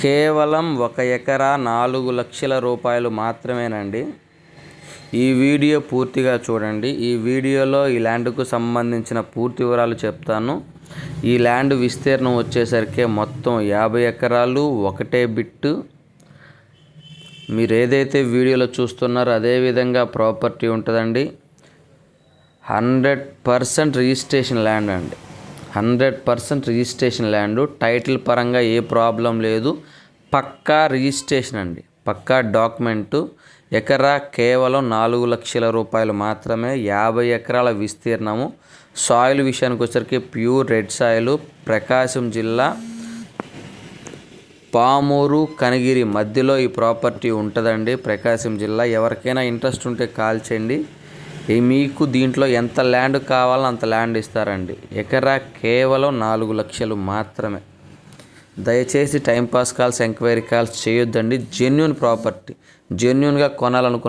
కేవలం 1 ఎకరా 4 లక్షల రూపాయలు మాత్రమేనండి. ఈ వీడియో పూర్తిగా చూడండి. ఈ వీడియోలో ఈ ల్యాండ్కు సంబంధించిన పూర్తి వివరాలు చెప్తాను. ఈ ల్యాండ్ విస్తీర్ణం వచ్చేసరికి మొత్తం 50 ఎకరాలు ఒకటే బిట్టు. మీరు ఏదైతే వీడియోలో చూస్తున్నారో అదే విధంగా ప్రాపర్టీ ఉంటుందండి. 100% రిజిస్ట్రేషన్ ల్యాండ్ అండి. 100% రిజిస్ట్రేషన్ ల్యాండ్. టైటిల్ పరంగా ఏ ప్రాబ్లం లేదు. పక్కా రిజిస్ట్రేషన్ అండి, పక్కా డాక్యుమెంటు. ఎకరా కేవలం 4 లక్షల రూపాయలు మాత్రమే. 50 ఎకరాల విస్తీర్ణము. సాయిల్ విషయానికి వచ్చరికి ప్యూర్ రెడ్ సాయిల్. ప్రకాశం జిల్లా పామూరు కనిగిరి మధ్యలో ఈ ప్రాపర్టీ ఉంటుందండి. ప్రకాశం జిల్లా. ఎవరికైనా ఇంట్రెస్ట్ ఉంటే కాల్ చేయండి. మీకు దీంట్లో ఎంత ల్యాండ్ కావాలో అంత ల్యాండ్ ఇస్తారండి. ఎకరా కేవలం 4 లక్షలు మాత్రమే. దయచేసి టైంపాస్ కాల్స్, ఎంక్వైరీ కాల్స్ చేయొద్దండి. జెన్యూన్ ప్రాపర్టీ, జెన్యూన్గా కొనాలనుకున్న